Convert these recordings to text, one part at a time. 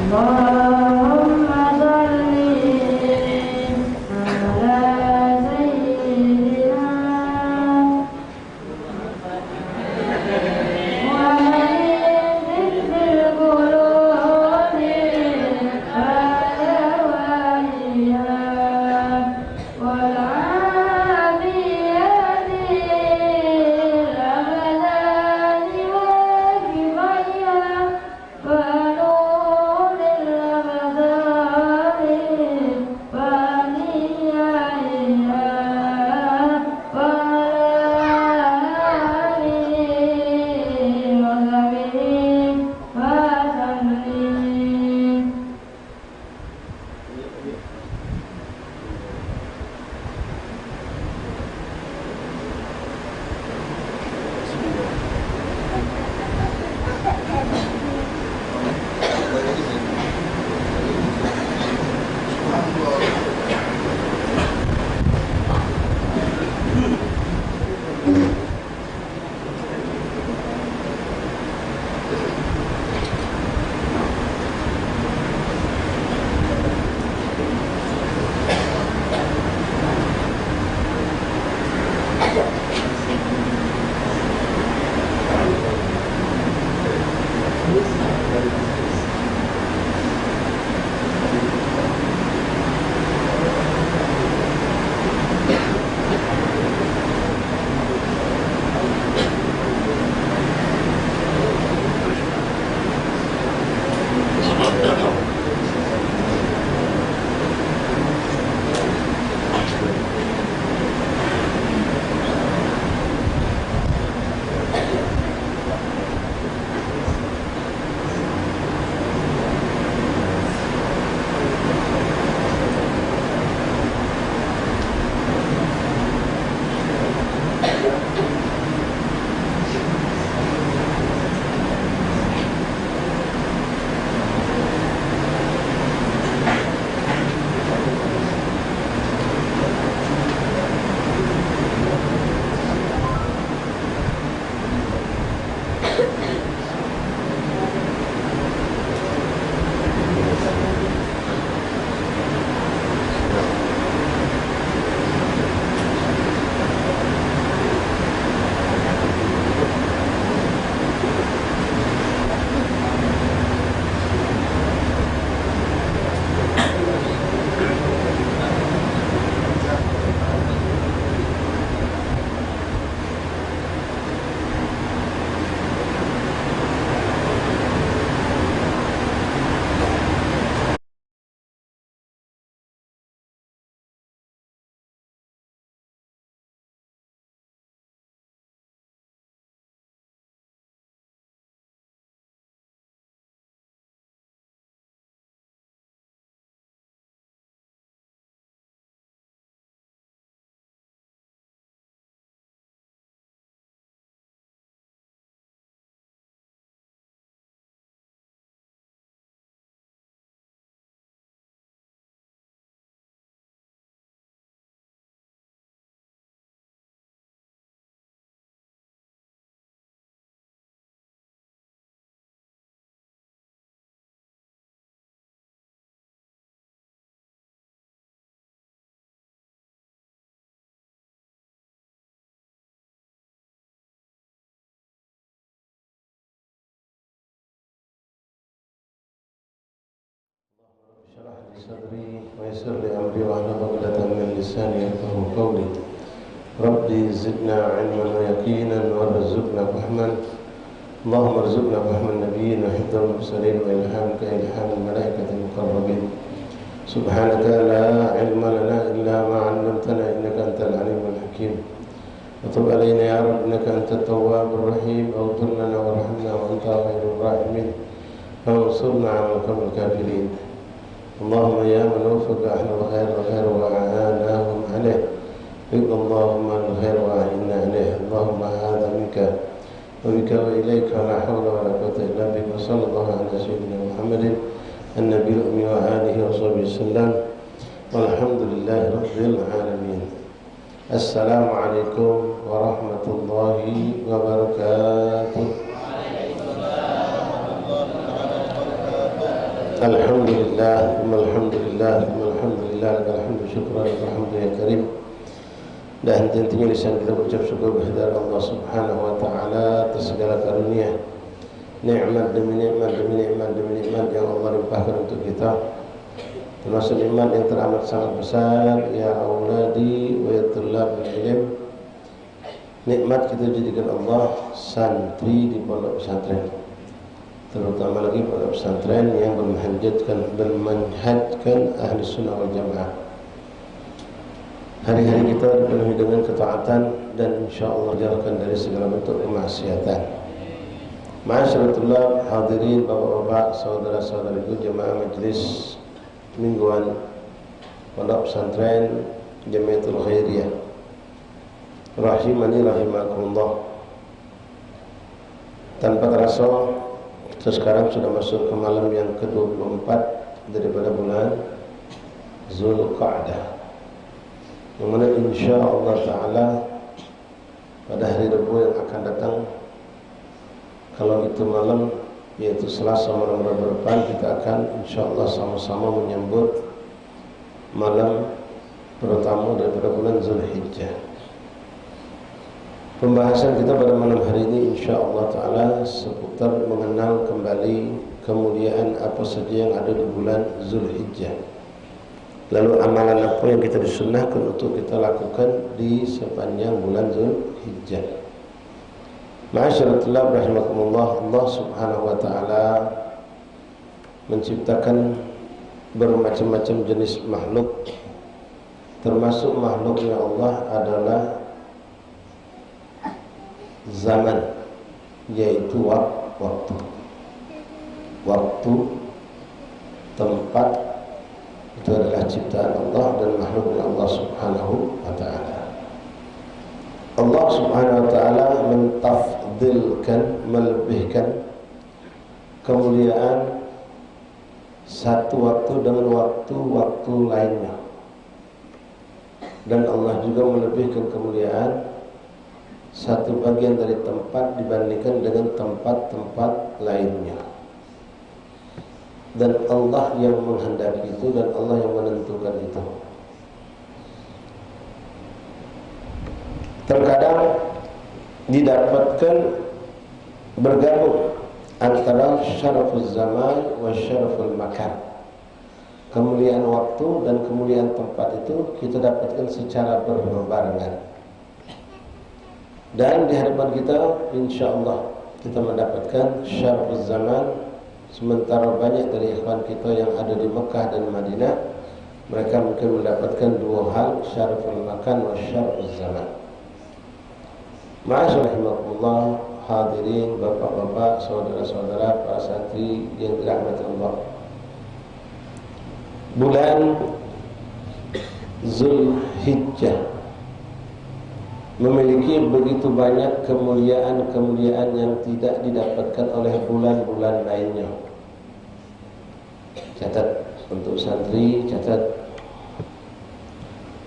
اللهم صل على سيدنا وعلم بالقلوب والأوانيها والعافية الأبدان والكفاية ونور الأبصار وأنيائها اشرح لي صدري ويسر لي امري واحلل عقدة من لساني يفقهوا قولي. ربي زدنا علما ويقينا وارزقنا فهما. اللهم ارزقنا فهم النبيين وحفظ المرسلين والهامك الهام الملائكة المقربين. سبحانك لا علم لنا الا ما علمتنا انك انت العليم الحكيم. وتب علينا يا رب انك انت التواب الرحيم. اغفر لنا وارحمنا وانت خير الراحمين. فانصرنا على القوم الكافرين. اللهم يا من وفق أهل الخير وأعاناهم عليه، رضى اللهم عن الخير وأعنا عليه. اللهم هذا منك وبك وإليك ولا حول ولا قوة إلا بك. وصلى الله على سيدنا محمد النبي الأمي وآله وصحبه وسلم، والحمد لله رب العالمين. السلام عليكم ورحمة الله وبركاته. Alhamdulillah, alhamdulillah, alhamdulillah, alhamdulillah, syukur, alhamdulillah ya karim. Dan tentunya lisan kita berucap syukur kehadirat Allah Subhanahu wa taala atas segala karunia, nikmat demi nikmat demi nikmat demi nikmat yang Allah limpahkan untuk kita. Termasuk nikmat yang teramat sangat besar, ya auladi wa ya tullabul ilm. Nikmat kita dijadikan Allah santri di pondok pesantren. Terutama lagi pondok pesantren yang bermanhajkan ahli sunnah wal jamaah. Hari-hari kita dipenuhi dengan ketaatan dan insyaAllah jauhkan dari segala bentuk kemaksiatan. Ma'asyiratullah hadirin, bapak-bapak, saudara-saudariku jemaah majlis mingguan pondok pesantren Jamiatul Khairiyah rahimani rahimakumullah. Tanpa terasa kita sekarang sudah masuk ke malam yang ke-24 daripada bulan Zulqa'dah, yang mana insyaAllah ta'ala pada hari Rabu yang akan datang, kalau itu malam, yaitu Selasa malam Rabu depan, kita akan insyaAllah sama-sama menyambut malam pertama daripada bulan Zulhijjah. Pembahasan kita pada malam hari ini insyaAllah ta'ala seputar mengenal kembali kemuliaan apa saja yang ada di bulan Zulhijjah. Lalu amalan apa yang kita disunnahkan untuk kita lakukan di sepanjang bulan Zulhijjah. Ma'asyiratullah rahimakumullah, Allah Subhanahu wa taala menciptakan bermacam-macam jenis makhluk. Termasuk makhluknya Allah adalah zaman, yaitu waktu. Waktu, tempat, itu adalah ciptaan Allah dan makhluknya Allah Subhanahu wa ta'ala. Allah Subhanahu wa ta'ala mentafdilkan, melebihkan kemuliaan satu waktu dengan waktu-waktu lainnya. Dan Allah juga melebihkan kemuliaan satu bagian dari tempat dibandingkan dengan tempat-tempat lainnya. Dan Allah yang menghendaki itu dan Allah yang menentukan itu. Terkadang didapatkan bergabung antara syaraful zaman wa syaraful makan. Kemuliaan waktu dan kemuliaan tempat itu kita dapatkan secara berbarengan. Dan di hadapan kita insyaAllah kita mendapatkan syaraful zaman. Sementara banyak dari ikhwan kita yang ada di Mekah dan Madinah, mereka mungkin mendapatkan dua hal, syaraful makan wa syaraful zaman. Ma'asyiratullah hadirin, bapak-bapak, saudara-saudara, para santri yang dirahmati Allah. Bulan Zulhijjah memiliki begitu banyak kemuliaan-kemuliaan yang tidak didapatkan oleh bulan-bulan lainnya. Catat untuk santri, catat.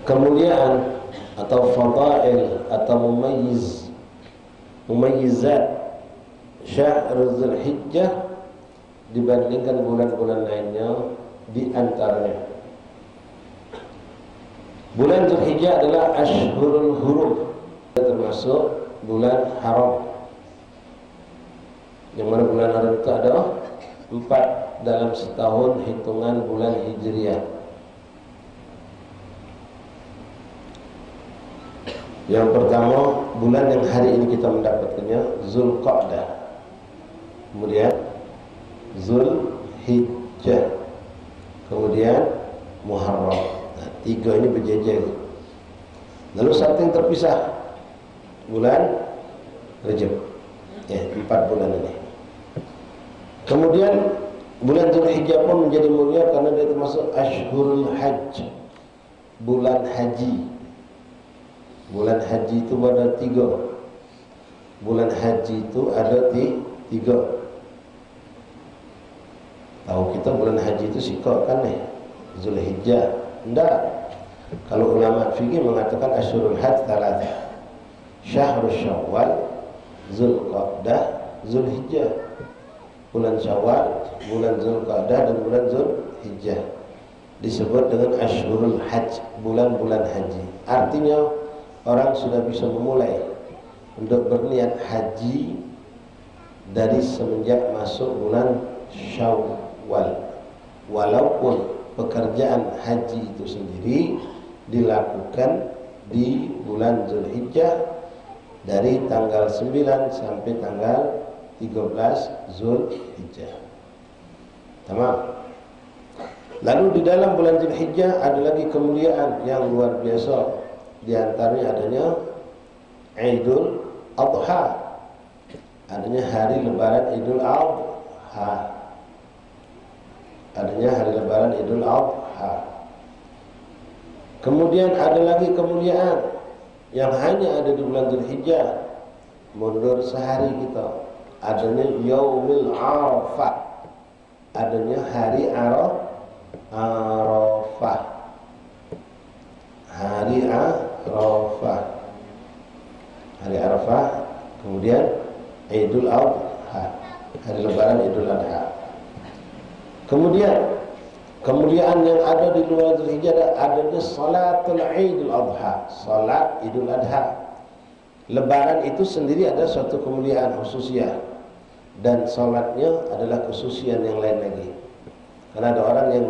Kemuliaan atau fadail atau mumayyizat syahr Zulhijjah dibandingkan bulan-bulan lainnya, di antaranya bulan Zulhijjah adalah Ashhurul Hurum, termasuk bulan haram. Yang mana bulan haram itu ada 4 dalam setahun hitungan bulan Hijriah. Yang pertama, bulan yang hari ini kita mendapatkannya Zulqa'dah, kemudian Zulhijjah, kemudian Muharram. Nah, 3 ini berjejer. Lalu satu yang terpisah, bulan Rajab. Ya, 4 bulan ini. Kemudian bulan Zulhijjah pun menjadi mulia karena dia termasuk Ashhurul Hajj, bulan haji. Bulan haji itu ada 3. Bulan haji itu ada 3. Tahu kita bulan haji itu sikap kan nih, Zulhijjah. Enggak. Kalau ulama fikih mengatakan Ashhurul Hajj 3. Syahrul Syawal, Zulqa'dah, Zulhijjah. bulan Syawal, bulan Zulqa'dah dan bulan Zulhijjah. Disebut dengan Ashhurul Hajj, bulan-bulan haji. Artinya orang sudah bisa memulai untuk berniat haji dari semenjak masuk bulan Syawal. Walaupun pekerjaan haji itu sendiri dilakukan di bulan Zulhijjah dari tanggal 9 sampai tanggal 13 Zulhijjah. Tamam. Lalu di dalam bulan Zulhijjah ada lagi kemuliaan yang luar biasa. Di antaranya adanya Idul Adha. Adanya hari lebaran Idul Adha. Adanya hari lebaran Idul Adha. Kemudian ada lagi kemuliaan yang hanya ada di bulan Zulhijjah. Mundur sehari kita. Adanya Yaumil Arafah. Adanya hari Arafah. Hari Arafah. Hari Arafah. Kemudian Idul Adha. Hari lebaran Idul Adha. Kemudian kemuliaan yang ada di luar Zulhijjah adanya salatul Idul Adha, salat Idul Adha. Lebaran itu sendiri ada suatu kemuliaan khususnya dan salatnya adalah khususian yang lain lagi. Karena ada orang yang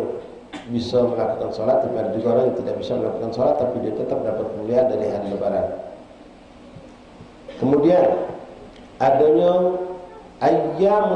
bisa melakukan salat, tapi ada juga orang yang tidak bisa melakukan salat tapi dia tetap dapat kemuliaan dari hari lebaran. Kemudian adanya ayyam